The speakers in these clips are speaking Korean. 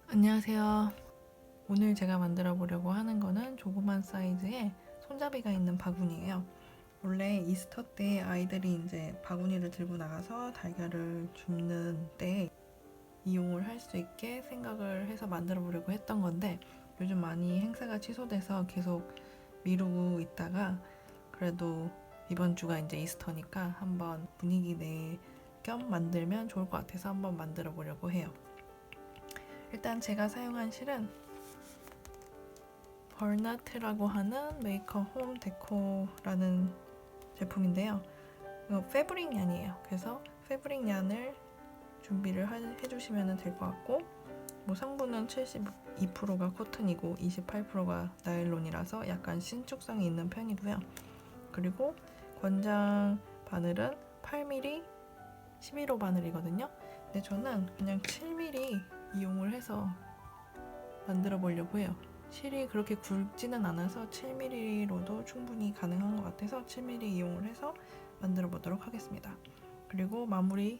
안녕하세요. 오늘 제가 만들어 보려고 하는 거는 조그만 사이즈의 손잡이가 있는 바구니예요. 원래 이스터 때 아이들이 이제 바구니를 들고 나가서 달걀을 줍는 때 이용을 할 수 있게 생각을 해서 만들어 보려고 했던 건데, 요즘 많이 행사가 취소돼서 계속 미루고 있다가 그래도 이번 주가 이제 이스터니까 한번 분위기 내 겸 만들면 좋을 것 같아서 한번 만들어 보려고 해요. 일단 제가 사용한 실은 벌나트라고 하는 메이커 홈 데코라는 제품인데요. 이거 패브릭 얀이에요. 그래서 패브릭 얀을 준비를 해주시면 될 것 같고, 뭐 성분은 72%가 코튼이고 28%가 나일론이라서 약간 신축성이 있는 편이고요. 그리고 권장 바늘은 8mm 11호 바늘이거든요. 근데 저는 그냥 7mm 이용을 해서 만들어 보려고 해요. 실이 그렇게 굵지는 않아서 7mm로도 충분히 가능한 것 같아서 7mm 이용을 해서 만들어 보도록 하겠습니다. 그리고 마무리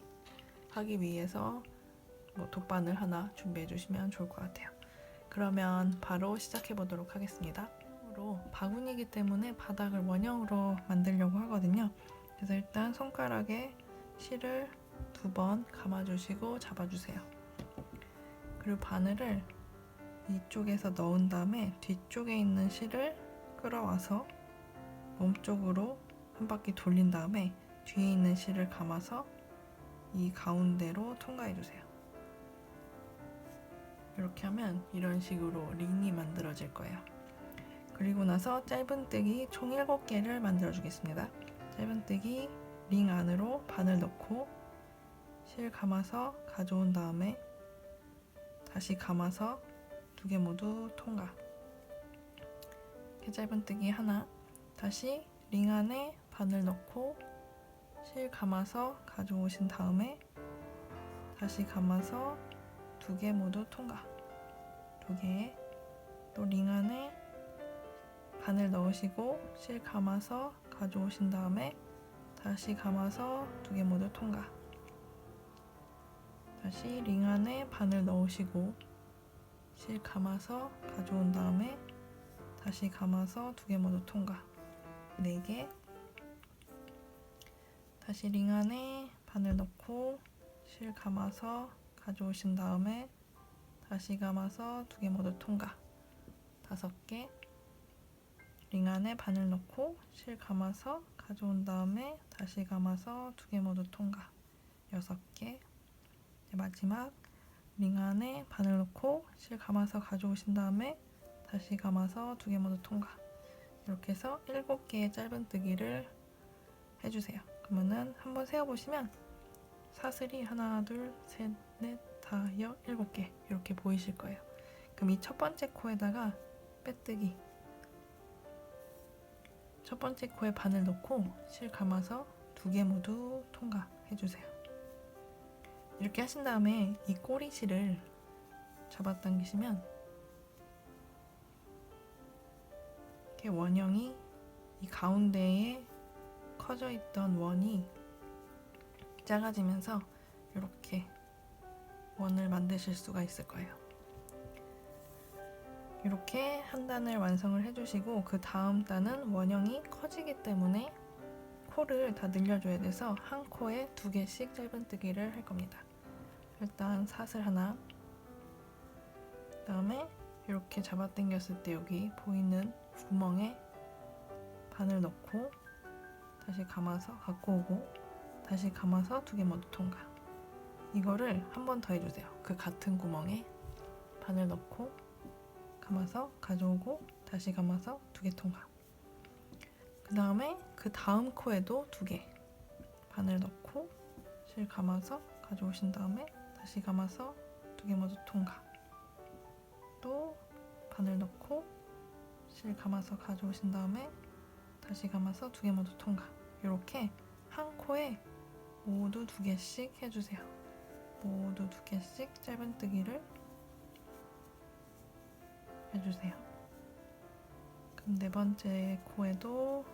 하기 위해서 뭐 돗바늘 하나 준비해 주시면 좋을 것 같아요. 그러면 바로 시작해 보도록 하겠습니다. 바구니이기 때문에 바닥을 원형으로 만들려고 하거든요. 그래서 일단 손가락에 실을 2번 감아주시고 잡아주세요. 그리고 바늘을 이쪽에서 넣은 다음에 뒤쪽에 있는 실을 끌어와서 몸쪽으로 한 바퀴 돌린 다음에 뒤에 있는 실을 감아서 이 가운데로 통과해 주세요. 이렇게 하면 이런 식으로 링이 만들어질 거예요. 그리고 나서 짧은뜨기 총 7개를 만들어 주겠습니다. 짧은뜨기 링 안으로 바늘 넣고 실 감아서 가져온 다음에 다시 감아서 2개 모두 통과. 이렇게 짧은뜨기 하나, 다시 링 안에 바늘 넣고 실 감아서 가져오신 다음에 다시 감아서 2개 모두 통과. 2개, 또 링 안에 바늘 넣으시고 실 감아서 가져오신 다음에 다시 감아서 2개 모두 통과. 다시 링 안에 바늘 넣으시고 실 감아서 가져온 다음에 다시 감아서 2개 모두 통과. 4개. 다시 링 안에 바늘 넣고 실 감아서 가져오신 다음에 다시 감아서 2개 모두 통과. 5개. 링 안에 바늘 넣고 실 감아서 가져온 다음에 다시 감아서 2개 모두 통과. 6개. 마지막 링 안에 바늘 넣고 실 감아서 가져오신 다음에 다시 감아서 2개 모두 통과. 이렇게 해서 7개의 짧은뜨기를 해주세요. 그러면은 한번 세어보시면 사슬이 하나, 둘, 셋, 넷, 다, 7개 이렇게 보이실 거예요. 그럼 이 첫 번째 코에다가 빼뜨기, 첫 번째 코에 바늘 넣고 실 감아서 2개 모두 통과 해주세요. 이렇게 하신 다음에 이 꼬리실을 잡아당기시면 이렇게 원형이 이 가운데에 커져 있던 원이 작아지면서 이렇게 원을 만드실 수가 있을 거예요. 이렇게 한 단을 완성을 해주시고 그 다음 단은 원형이 커지기 때문에 코를 다 늘려줘야 돼서 한 코에 2개씩 짧은뜨기를 할 겁니다. 일단 사슬 하나, 그 다음에 이렇게 잡아당겼을 때 여기 보이는 구멍에 바늘 넣고 다시 감아서 갖고 오고 다시 감아서 2개 모두 통과. 이거를 한 번 더 해주세요. 그 같은 구멍에 바늘 넣고 감아서 가져오고 다시 감아서 2개 통과. 그 다음에 그 다음 코에도 2개 바늘 넣고 실 감아서 가져오신 다음에 다시 감아서 2개 모두 통과. 또 바늘 넣고 실 감아서 가져오신 다음에 다시 감아서 2개 모두 통과. 이렇게 한 코에 모두 2개씩 해주세요. 모두 2개씩 짧은뜨기를 해주세요. 그럼 4번째 코에도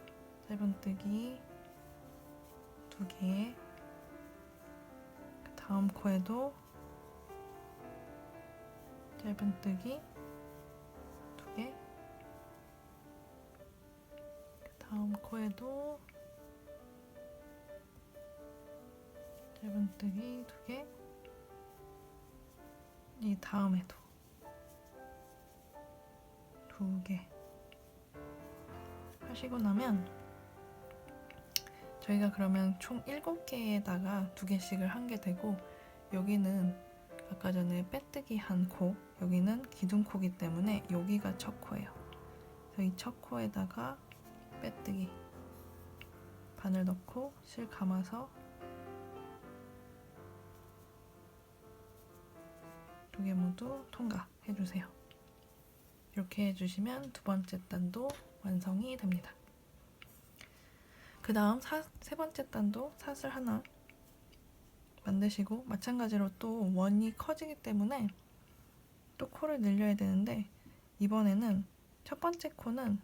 짧은뜨기 2개, 그 다음 코에도 짧은뜨기 2개, 다음 코에도 짧은뜨기 2개, 이 다음에도 2개 하시고 나면 저희가 그러면 총 7개에다가 2개씩을 한 게 되고, 여기는 아까 전에 빼뜨기 한 코, 여기는 기둥코기 때문에 여기가 첫 코예요. 그래서 이 첫 코에다가 빼뜨기 바늘 넣고 실 감아서 2개 모두 통과해주세요. 이렇게 해주시면 두 번째 단도 완성이 됩니다. 그 다음 세 번째 단도 사슬 하나 만드시고, 마찬가지로 또 원이 커지기 때문에 또 코를 늘려야 되는데, 이번에는 첫 번째 코는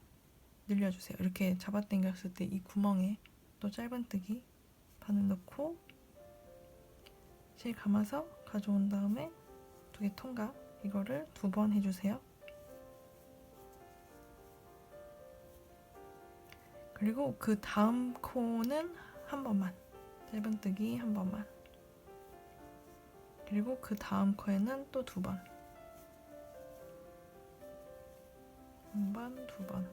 늘려주세요. 이렇게 잡아당겼을 때 이 구멍에 또 짧은뜨기 바늘 넣고 실 감아서 가져온 다음에 2개 통과, 이거를 2번 해주세요. 그리고 그 다음 코는 한 번만, 짧은뜨기 한 번만, 그리고 그 다음 코에는 또 2번, 한 번, 2번,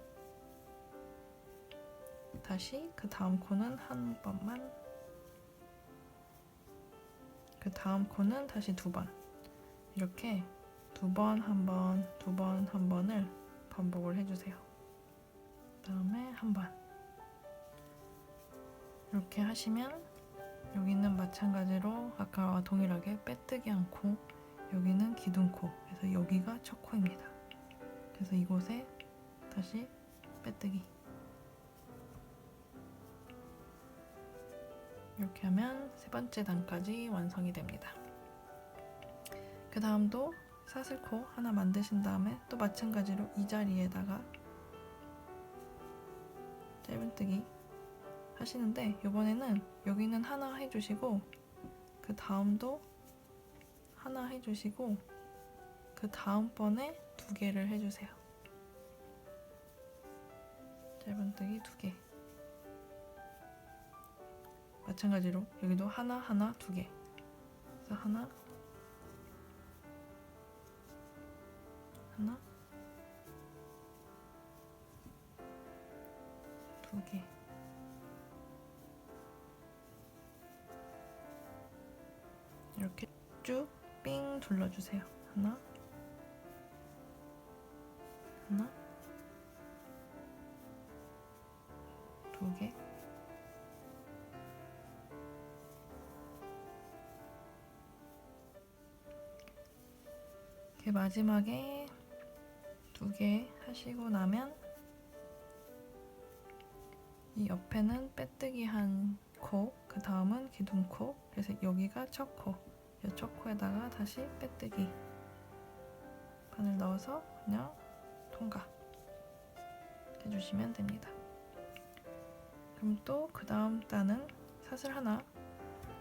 다시 그 다음 코는 한 번만, 그 다음 코는 다시 2번, 이렇게 2번, 한 번, 2번, 한 번을 반복을 해주세요. 그 다음에 한 번. 이렇게 하시면 여기는 마찬가지로 아까와 동일하게 빼뜨기 한 코, 여기는 기둥코, 그래서 여기가 첫 코입니다. 그래서 이곳에 다시 빼뜨기, 이렇게 하면 세 번째 단까지 완성이 됩니다. 그 다음도 사슬코 하나 만드신 다음에 또 마찬가지로 이 자리에다가 짧은뜨기 하시는데, 이번에는 여기는 하나 해주시고 그 다음도 하나 해주시고 그 다음번에 2개를 해주세요. 짧은뜨기 2개, 마찬가지로 여기도 하나, 하나, 2개, 그래서 하나, 하나, 2개, 이렇게 쭉 삥 둘러주세요. 하나, 하나, 2개, 이렇게 마지막에 2개 하시고 나면 이 옆에는 빼뜨기 한 코, 그 다음은 기둥코, 그래서 여기가 첫 코, 이 첫 코에다가 다시 빼뜨기 바늘 넣어서 그냥 통과 해주시면 됩니다. 그럼 또 그 다음 단은 사슬 하나,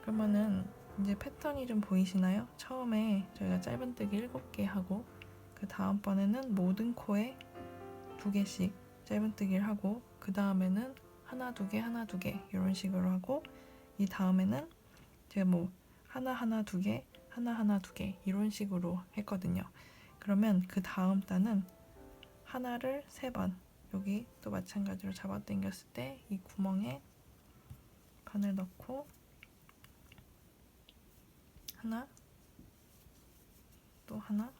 그러면은 이제 패턴이 좀 보이시나요? 처음에 저희가 짧은뜨기 7개 하고 그 다음번에는 모든 코에 2개씩 짧은뜨기를 하고, 그 다음에는 하나, 2개, 하나, 2개 이런 식으로 하고, 이 다음에는 제가 뭐 하나, 하나, 2개, 하나, 하나, 2개 이런 식으로 했거든요. 그러면 그 다음 단은 하나를 3번, 여기 또 마찬가지로 잡아당겼을 때 이 구멍에 바늘 넣고 하나, 또 하나,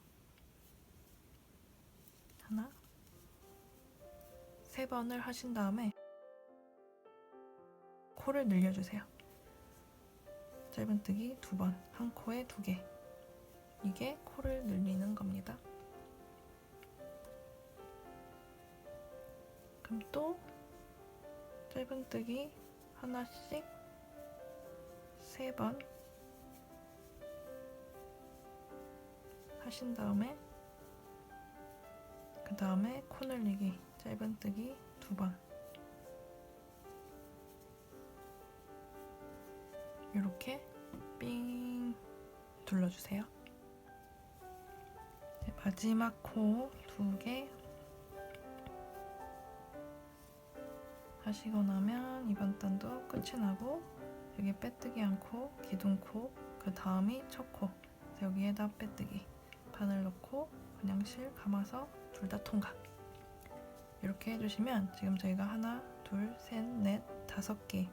하나, 3번을 하신 다음에 코를 늘려주세요. 짧은뜨기 2번, 한 코에 2개, 이게 코를 늘리는 겁니다. 그럼 또 짧은뜨기 하나씩 3번 하신 다음에 그 다음에 코 늘리기 짧은뜨기 2번, 이렇게 삥 둘러주세요. 마지막 코 2개 하시고 나면 이번 단도 끝이 나고, 여기 빼뜨기 않고 기둥코, 그 다음이 첫 코, 여기에다 빼뜨기, 바늘 넣고 그냥 실 감아서 둘 다 통각. 이렇게 해주시면 지금 저희가 하나, 둘, 셋, 넷, 5개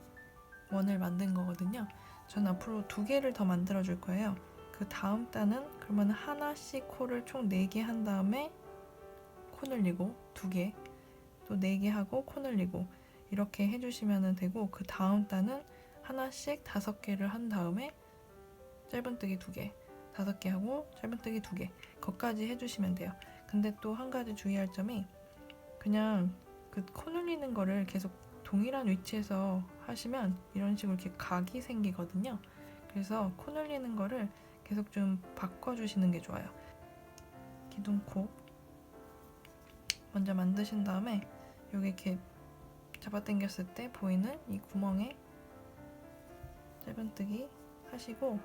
원을 만든 거거든요. 전 앞으로 2개를 더 만들어 줄 거예요. 그 다음 단은 그러면 하나씩 코를 총 4개 한 다음에 코 늘리고 2개, 또 4개 하고 코 늘리고, 이렇게 해주시면 되고, 그 다음 단은 하나씩 5개를 한 다음에 짧은뜨기 2개, 5개 하고 짧은뜨기 2개, 거기까지 해주시면 돼요. 근데 또 한 가지 주의할 점이, 그냥 그 코 늘리는 거를 계속 동일한 위치에서 하시면 이런 식으로 이렇게 각이 생기거든요. 그래서 코 늘리는 거를 계속 좀 바꿔주시는 게 좋아요. 기둥코 먼저 만드신 다음에 여기 이렇게 잡아당겼을 때 보이는 이 구멍에 짧은뜨기 하시고,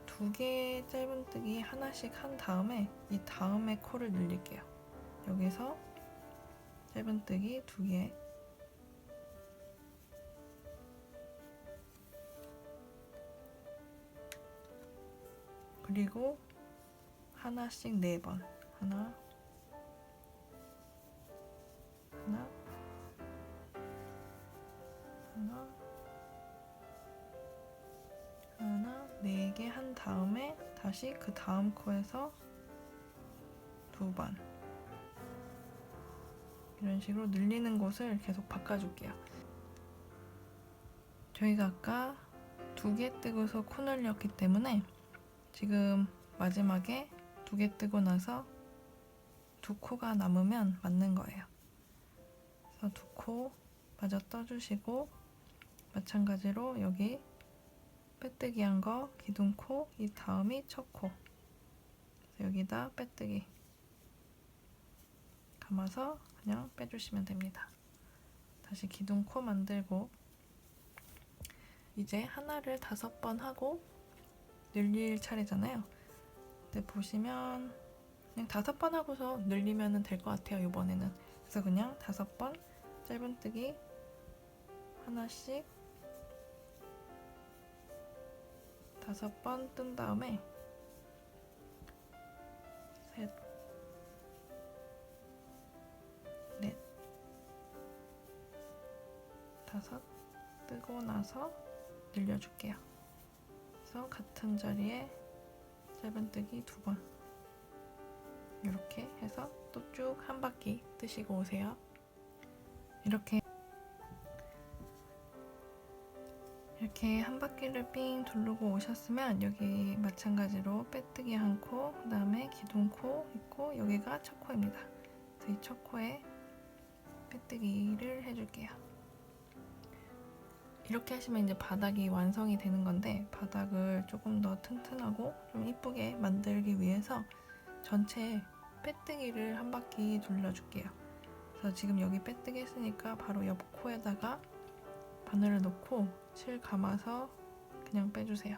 2개 짧은뜨기 하나씩 한 다음에 이 다음에 코를 늘릴게요. 여기서 짧은뜨기 2개, 그리고 하나씩 4번, 하나, 하나, 하나, 하나, 4개 한 다음에 다시 그 다음 코에서 2번, 이런 식으로 늘리는 곳을 계속 바꿔줄게요. 저희가 아까 2개 뜨고서 코 늘렸기 때문에 지금 마지막에 2개 뜨고 나서 2코가 남으면 맞는 거예요. 그래서 2코 마저 떠주시고, 마찬가지로 여기 빼뜨기 한 거 기둥코, 이 다음이 첫 코, 여기다 빼뜨기 감아서 그냥 빼주시면 됩니다. 다시 기둥코 만들고, 이제 하나를 5번 하고 늘릴 차례잖아요. 근데 보시면 그냥 5번 하고서 늘리면 될 것 같아요, 이번에는. 그래서 그냥 5번 짧은뜨기 하나씩 5번 뜬 다음에 셋, 넷, 5 뜨고 나서 늘려줄게요. 그래서 같은 자리에 짧은뜨기 2번, 이렇게 해서 또 쭉 한 바퀴 뜨시고 오세요. 이렇게 한 바퀴를 삥 두르고 오셨으면 여기 마찬가지로 빼뜨기 한 코, 그 다음에 기둥코 있고, 여기가 첫 코입니다. 그래서 이 첫 코에 빼뜨기를 해줄게요. 이렇게 하시면 이제 바닥이 완성이 되는 건데, 바닥을 조금 더 튼튼하고 좀 이쁘게 만들기 위해서 전체 빼뜨기를 한 바퀴 돌려줄게요. 그래서 지금 여기 빼뜨기 했으니까 바로 옆 코에다가 바늘을 넣고 실 감아서 그냥 빼주세요.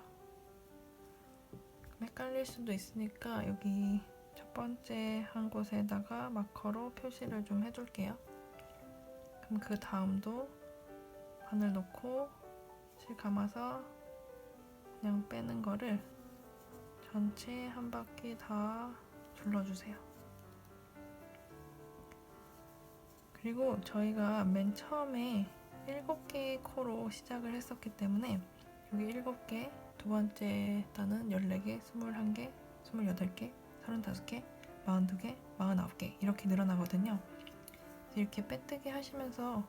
헷갈릴 수도 있으니까 여기 첫 번째 한 곳에다가 마커로 표시를 좀 해줄게요. 그럼 그 다음도 바늘 넣고 실 감아서 그냥 빼는 거를 전체 한 바퀴 다 둘러주세요. 그리고 저희가 맨 처음에 7개의 코로 시작을 했었기 때문에 여기 7개, 두 번째 단은 14개, 21개, 28개, 35개, 42개, 49개 이렇게 늘어나거든요. 이렇게 빼뜨기 하시면서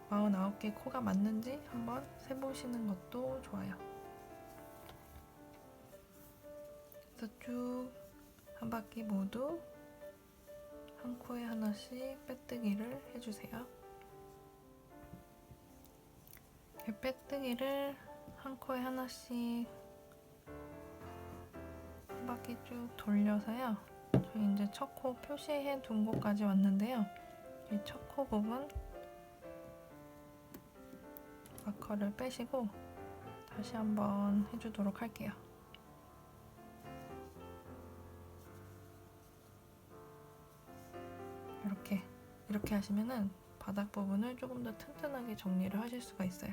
49개 코가 맞는지 한번 세보시는 것도 좋아요. 그래서 쭉 한 바퀴 모두 한 코에 하나씩 빼뜨기를 해주세요. 빼뜨기를 한 코에 하나씩 한 바퀴 쭉 돌려서요. 저희 이제 첫 코 표시해 둔 곳까지 왔는데요. 이 첫 코 부분 마커를 빼시고 다시 한번 해주도록 할게요. 이렇게 하시면은 바닥 부분을 조금 더 튼튼하게 정리를 하실 수가 있어요.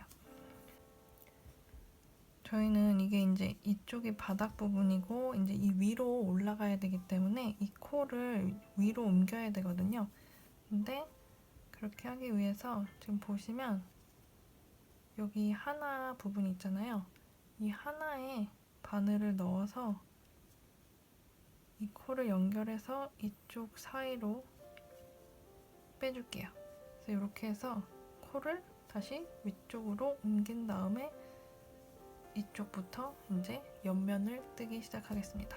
저희는 이게 이제 이쪽이 바닥 부분이고 이제 이 위로 올라가야 되기 때문에 이 코를 위로 옮겨야 되거든요. 근데 그렇게 하기 위해서 지금 보시면 여기 하나 부분이 있잖아요. 이 하나에 바늘을 넣어서 이 코를 연결해서 이쪽 사이로 빼줄게요. 그래서 이렇게 해서 코를 다시 위쪽으로 옮긴 다음에 이쪽부터 이제 옆면을 뜨기 시작하겠습니다.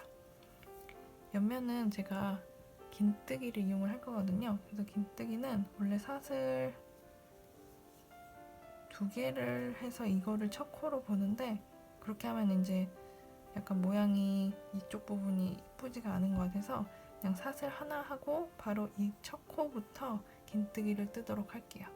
옆면은 제가 긴뜨기를 이용을 할 거거든요. 그래서 긴뜨기는 원래 사슬 2개를 해서 이거를 첫 코로 보는데 그렇게 하면 이제 약간 모양이 이쪽 부분이 이쁘지가 않은 것 같아서 그냥 사슬 하나 하고 바로 이 첫 코부터 긴뜨기를 뜨도록 할게요.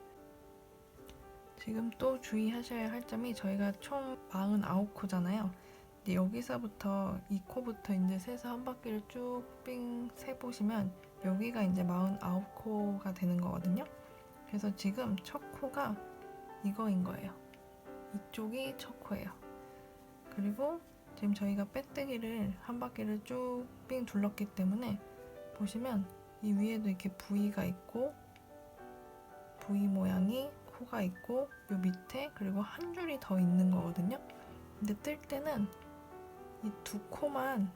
지금 또 주의하셔야 할 점이 저희가 총 49코잖아요. 근데 여기서부터 이 코부터 이제 세서 한 바퀴를 쭉 삥 세보시면 여기가 이제 49코가 되는 거거든요. 그래서 지금 첫 코가 이거인 거예요. 이쪽이 첫 코예요. 그리고 지금 저희가 빼뜨기를 한 바퀴를 쭉 삥 둘렀기 때문에 보시면 이 위에도 이렇게 V가 있고 V 모양이 코가 있고 요 밑에 그리고 한 줄이 더 있는 거거든요. 근데 뜰 때는 이 두 코만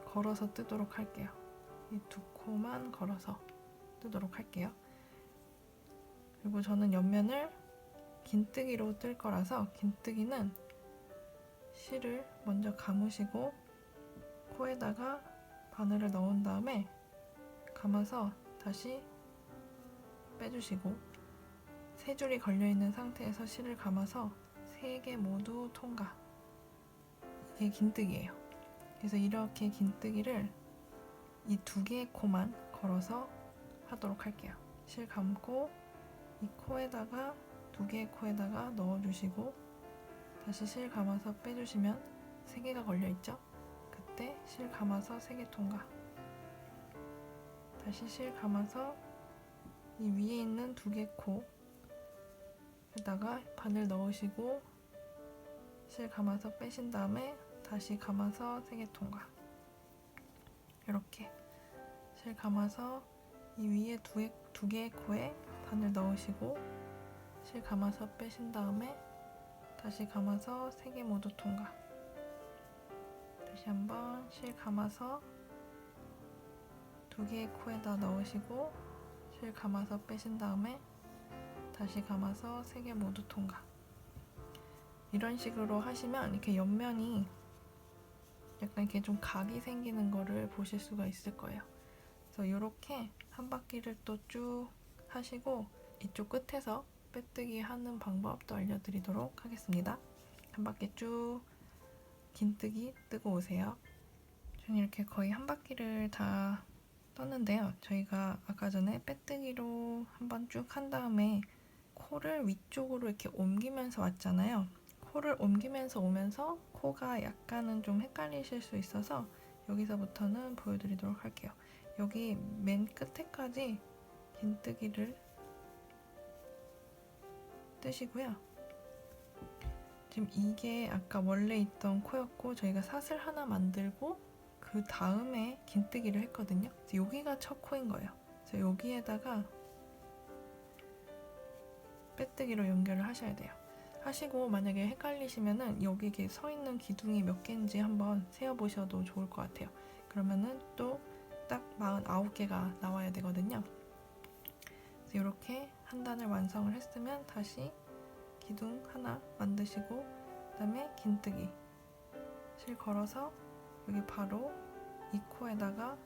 걸어서 뜨도록 할게요. 이 두 코만 걸어서 뜨도록 할게요. 그리고 저는 옆면을 긴뜨기로 뜰 거라서 긴뜨기는 실을 먼저 감으시고 코에다가 바늘을 넣은 다음에 감아서 다시 빼주시고 세 줄이 걸려있는 상태에서 실을 감아서 3개 모두 통과. 이게 긴뜨기예요. 그래서 이렇게 긴뜨기를 이 2개의 코만 걸어서 하도록 할게요. 실 감고 이 코에다가 2개의 코에다가 넣어주시고 다시 실 감아서 빼주시면 3개가 걸려있죠? 그때 실 감아서 3개 통과. 다시 실 감아서 이 위에 있는 2개 코에다가 바늘 넣으시고 실 감아서 빼신 다음에 다시 감아서 3개 통과. 이렇게 실 감아서 이 위에 2개의 코에 바늘 넣으시고 실 감아서 빼신 다음에 다시 감아서 3개 모두 통과. 다시 한번 실 감아서 2개의 코에다 넣으시고 실 감아서 빼신 다음에 다시 감아서 3개 모두 통과. 이런 식으로 하시면 이렇게 옆면이 약간 이렇게 좀 각이 생기는 거를 보실 수가 있을 거예요. 그래서 이렇게 한 바퀴를 또 쭉 하시고 이쪽 끝에서 빼뜨기 하는 방법도 알려드리도록 하겠습니다. 한 바퀴 쭉 긴뜨기 뜨고 오세요. 저는 이렇게 거의 한 바퀴를 다 떴는데요. 저희가 아까 전에 빼뜨기로 한번 쭉 한 다음에 코를 위쪽으로 이렇게 옮기면서 왔잖아요. 코를 옮기면서 오면서 코가 약간은 좀 헷갈리실 수 있어서 여기서부터는 보여드리도록 할게요. 여기 맨 끝에까지 긴뜨기를 뜨시고요. 지금 이게 아까 원래 있던 코였고 저희가 사슬 하나 만들고 그 다음에 긴뜨기를 했거든요. 그래서 여기가 첫 코인 거예요. 그래서 여기에다가 빼뜨기로 연결을 하셔야 돼요. 하시고 만약에 헷갈리시면은 여기 이렇게 서 있는 기둥이 몇 개인지 한번 세어보셔도 좋을 것 같아요. 그러면은 또 딱 49개가 나와야 되거든요. 그래서 이렇게 한 단을 완성을 했으면 다시 기둥 하나 만드시고 그다음에 긴뜨기 실 걸어서 여기 바로 이 코에다가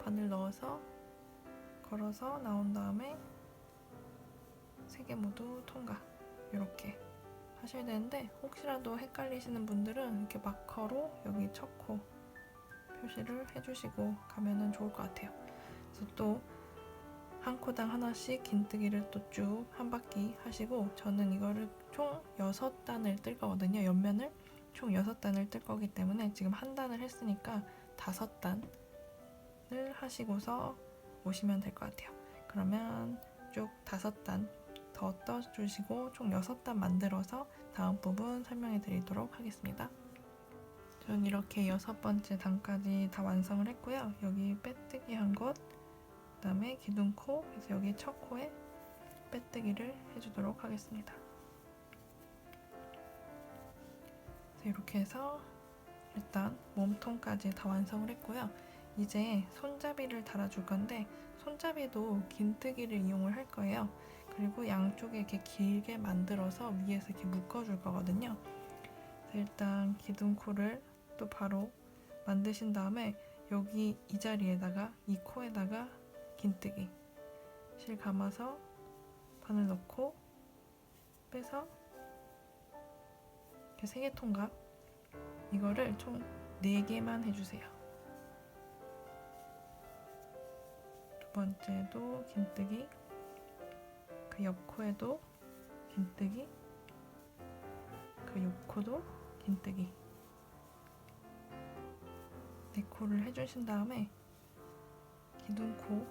바늘 넣어서 걸어서 나온 다음에 3개 모두 통과. 이렇게 하셔야 되는데 혹시라도 헷갈리시는 분들은 이렇게 마커로 여기 첫 코 표시를 해주시고 가면은 좋을 것 같아요. 그래서 또 한 코당 하나씩 긴뜨기를 또 쭉 한 바퀴 하시고 저는 이거를 총 6단을 뜰 거거든요. 옆면을 총 6단을 뜰 거기 때문에 지금 한 단을 했으니까 5단을 하시고서 오시면 될 것 같아요. 그러면 쭉 5단 더 떠주시고 총 6단 만들어서 다음 부분 설명해 드리도록 하겠습니다. 전 이렇게 6번째 단까지 다 완성을 했고요. 여기 빼뜨기 한 곳, 그 다음에 기둥코, 그래서 여기 첫 코에 빼뜨기를 해주도록 하겠습니다. 이렇게 해서 일단 몸통까지 다 완성을 했고요. 이제 손잡이를 달아줄 건데 손잡이도 긴뜨기를 이용을 할 거예요. 그리고 양쪽에 이렇게 길게 만들어서 위에서 이렇게 묶어줄 거거든요. 일단 기둥코를 또 바로 만드신 다음에 여기 이 자리에다가 이 코에다가 긴뜨기 실 감아서 바늘 넣고 빼서 이렇게 3개 통각 이거를 총 4개만 해주세요. 두 번째도 긴뜨기, 그 옆코에도 긴뜨기, 그 옆코도 긴뜨기 4코를 해주신 다음에 기둥코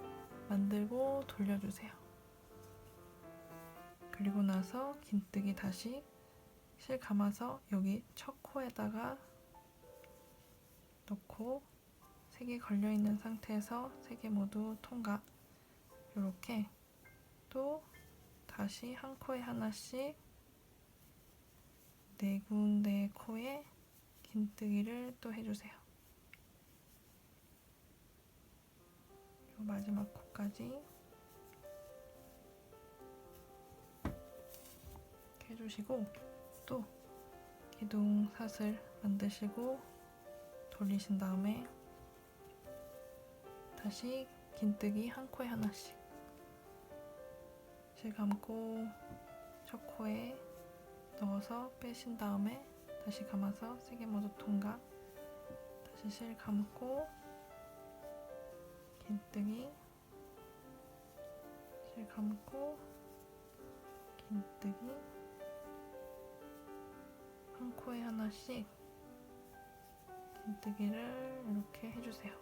만들고 돌려주세요. 그리고 나서 긴뜨기 다시 실 감아서 여기 첫 코에다가 넣고 3개 걸려있는 상태에서 3개 모두 통각 이렇게 또 다시 한 코에 하나씩 4군데 코에 긴뜨기를 또 해주세요. 그리고 마지막 코까지 이렇게 해주시고 또 기둥 사슬 만드시고 돌리신 다음에 다시 긴뜨기 한 코에 하나씩 실 감고 첫 코에 넣어서 빼신 다음에 다시 감아서 3개 모두 통각 다시 실 감고 긴뜨기 실 감고 긴뜨기 한 코에 하나씩 긴뜨기를 이렇게 해주세요.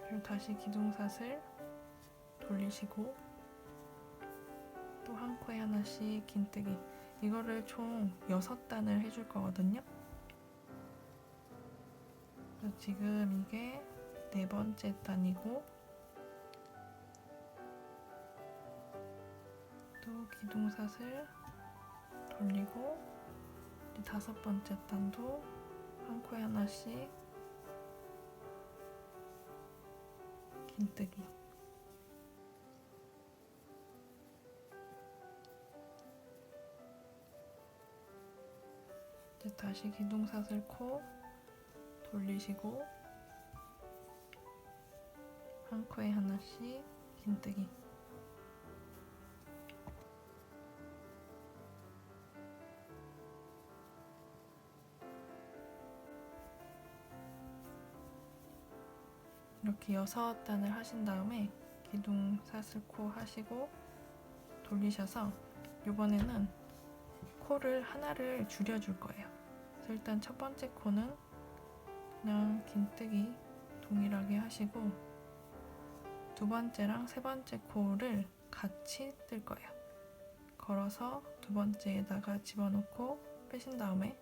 그리고 다시 기둥사슬 돌리시고 또 한 코에 하나씩 긴뜨기 이거를 총 6단을 해줄 거거든요. 그래서 지금 이게 4번째 단이고 또 기둥사슬 돌리고 5번째 단도 한 코에 하나씩 긴뜨기 이제 다시 기둥사슬 코 돌리시고 한 코에 하나씩 긴뜨기 이렇게 6단을 하신 다음에 기둥 사슬코 하시고 돌리셔서 이번에는 코를 하나를 줄여줄 거예요. 그래서 일단 첫 번째 코는 그냥 긴뜨기 동일하게 하시고 두 번째랑 세 번째 코를 같이 뜰 거예요. 걸어서 두 번째에다가 집어넣고 빼신 다음에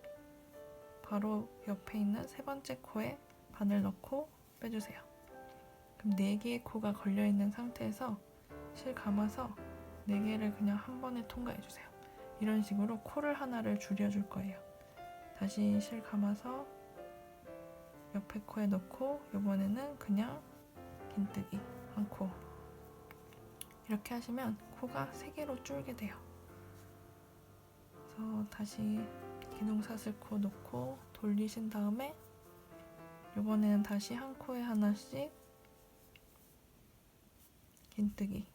바로 옆에 있는 세 번째 코에 바늘 넣고 빼주세요. 그럼 4개의 코가 걸려있는 상태에서 실 감아서 4개를 그냥 한 번에 통과해주세요. 이런 식으로 코를 하나를 줄여줄 거예요. 다시 실 감아서 옆에 코에 넣고 이번에는 그냥 긴뜨기 한 코 이렇게 하시면 코가 3개로 줄게 돼요. 그래서 다시 기둥사슬코 놓고 돌리신 다음에 이번에는 다시 한 코에 하나씩 긴뜨기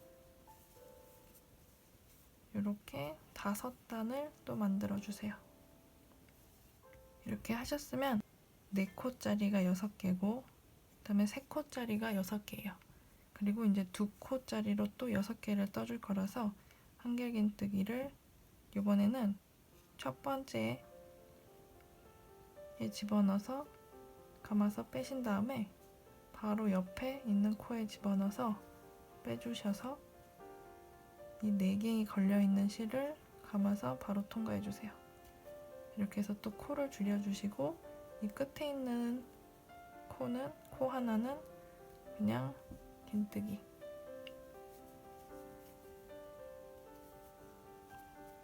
이렇게 5단을 또 만들어 주세요. 이렇게 하셨으면 4코짜리가 6개고 그 다음에 3코짜리가 6개예요. 그리고 이제 2코짜리로 또 6개를 떠줄 거라서 한길긴뜨기를 이번에는 첫 번째에 집어넣어서 감아서 빼신 다음에 바로 옆에 있는 코에 집어넣어서 빼주셔서 이 4개의 걸려있는 실을 감아서 바로 통과해주세요. 이렇게 해서 또 코를 줄여주시고 이 끝에 있는 코 하나는 그냥 긴뜨기.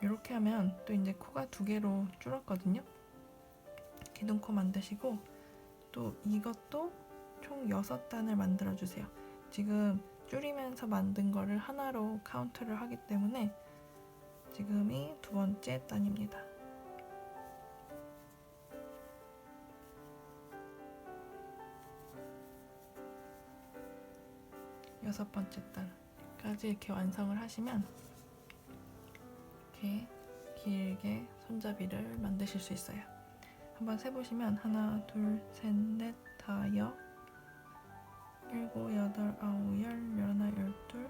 이렇게 하면 또 이제 코가 2개로 줄었거든요. 기둥코 만드시고 또 이것도 총 6단을 만들어주세요. 지금 줄이면서 만든 거를 하나로 카운트를 하기 때문에 지금이 2번째 단입니다. 여섯 번째 단까지 이렇게 완성을 하시면 이렇게 길게 손잡이를 만드실 수 있어요. 한번 세보시면 하나, 둘, 셋, 넷, 다섯, 일곱, 여덟, 아홉, 열, 열하나, 열둘,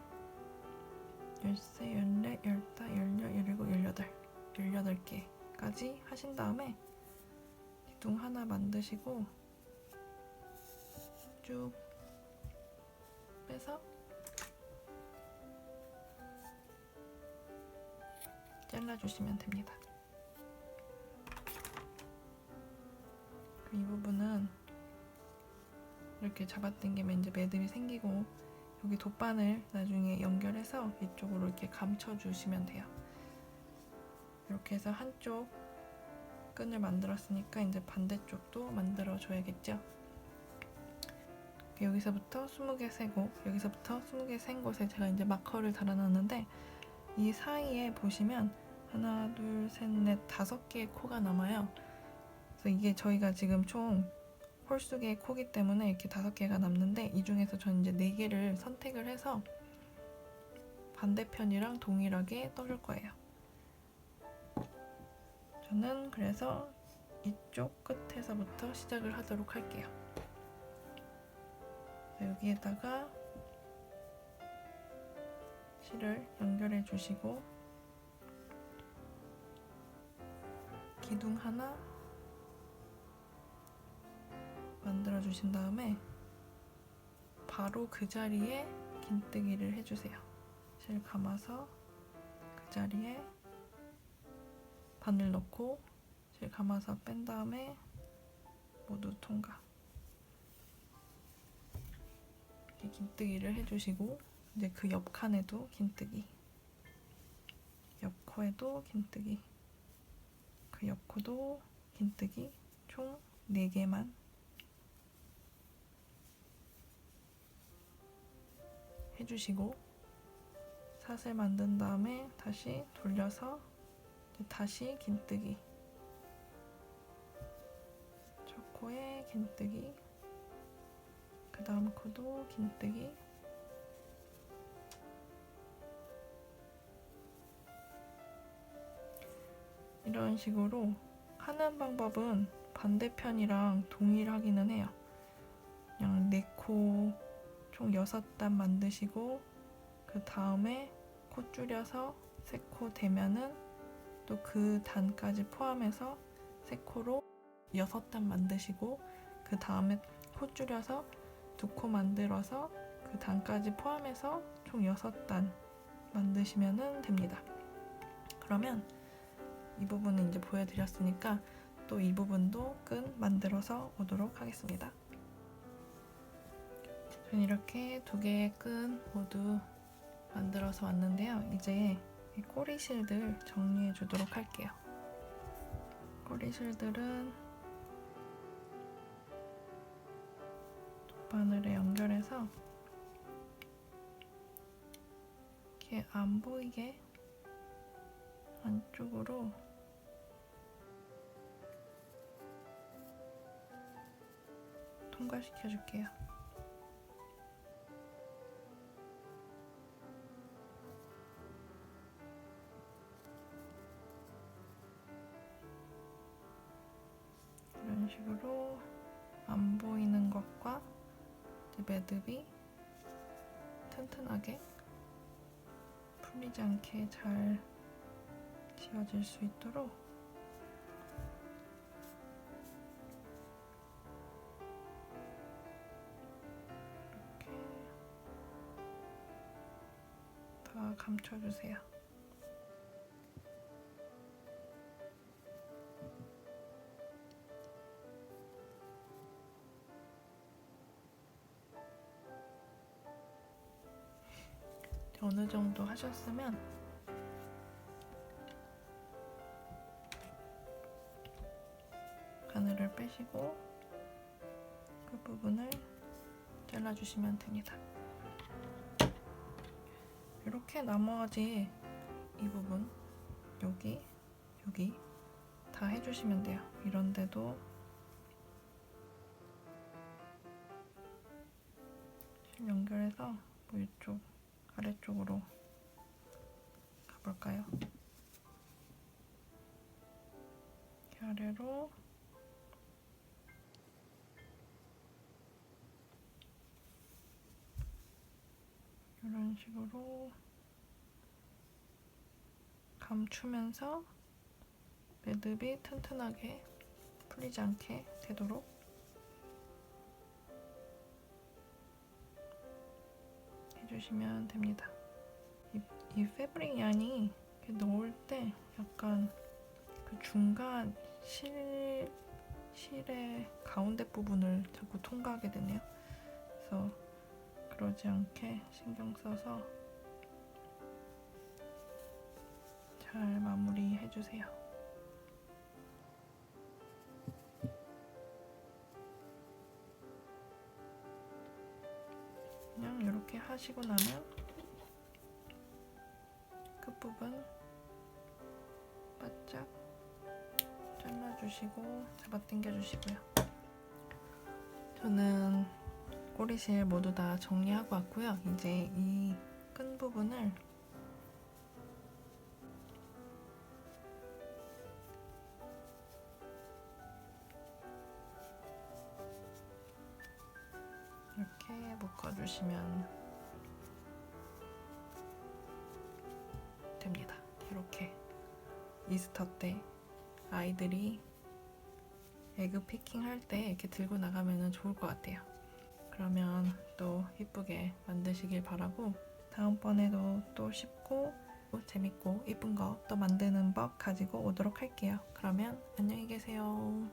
열세, 열네, 열다, 열여, 열일곱, 열여덟 18개까지 하신 다음에 기둥 하나 만드시고 쭉 빼서 잘라주시면 됩니다. 이 부분은 이렇게 잡아당기면 이제 매듭이 생기고 여기 돗바늘 나중에 연결해서 이쪽으로 이렇게 감춰주시면 돼요. 이렇게 해서 한쪽 끈을 만들었으니까 이제 반대쪽도 만들어줘야겠죠. 여기서부터 20개 세고 여기서부터 20개 센 곳에 제가 이제 마커를 달아놨는데 이 사이에 보시면 하나, 둘, 셋, 넷, 5개의 코가 남아요. 그래서 이게 저희가 지금 총 홀수개의 코기 때문에 이렇게 5개가 남는데 이 중에서 저는 이제 4개를 선택을 해서 반대편이랑 동일하게 떠줄 거예요. 저는 그래서 이쪽 끝에서부터 시작을 하도록 할게요. 여기에다가 실을 연결해 주시고 기둥 하나 만들어 주신 다음에 바로 그 자리에 긴뜨기를 해주세요. 실 감아서 그 자리에 바늘 넣고 실 감아서 뺀 다음에 모두 통과. 이렇게 긴뜨기를 해주시고 이제 그 옆 칸에도 긴뜨기, 옆 코에도 긴뜨기, 그 옆 코도 긴뜨기, 총 4개만 해주시고 사슬 만든 다음에 다시 돌려서 다시 긴뜨기, 저 코에 긴뜨기, 그 다음 코도 긴뜨기, 이런 식으로 하는 방법은 반대편이랑 동일하기는 해요. 그냥 4코 총 6단 만드시고 그 다음에 코 줄여서 3코 되면은 또 그 단까지 포함해서 3코로 6단 만드시고 그 다음에 코 줄여서 2코 만들어서 그 단까지 포함해서 총 6단 만드시면 됩니다. 그러면 이 부분은 이제 보여드렸으니까 또 이 부분도 끈 만들어서 오도록 하겠습니다. 전 이렇게 2개의 끈 모두 만들어서 왔는데요. 이제 이 꼬리실들 정리해 주도록 할게요. 꼬리실들은 바늘에 연결해서 이렇게 안 보이게 안쪽으로 통과시켜 줄게요. 이런 식으로 안 보이는 것과 매듭이 튼튼하게 풀리지 않게 잘 지워질 수 있도록 이렇게 다 감춰주세요. 어느 정도 하셨으면 바늘을 빼시고 그 부분을 잘라주시면 됩니다. 이렇게 나머지 이 부분 여기 다 해주시면 돼요. 이런데도 실 연결해서 뭐 이쪽 아래쪽으로 가볼까요? 이렇게 아래로 이런 식으로 감추면서 매듭이 튼튼하게 풀리지 않게 되도록 해주시면 됩니다. 이 패브릭 양이 이렇게 넣을 때 약간 그 중간 실의 가운데 부분을 자꾸 통과하게 되네요. 그래서 그러지 않게 신경 써서 잘 마무리 해주세요. 그냥 이렇게 하시고 나면 끝부분 바짝 잘라주시고 잡아당겨 주시고요. 저는 꼬리실 모두 다 정리하고 왔고요. 이제 이 끈 부분을 이렇게 묶어주시면 됩니다. 이렇게 이스터 때 아이들이 에그 패킹 할 때 이렇게 들고 나가면 좋을 것 같아요. 그러면 또 이쁘게 만드시길 바라고, 다음번에도 또 쉽고 재밌고 이쁜 거 또 만드는 법 가지고 오도록 할게요. 그러면 안녕히 계세요.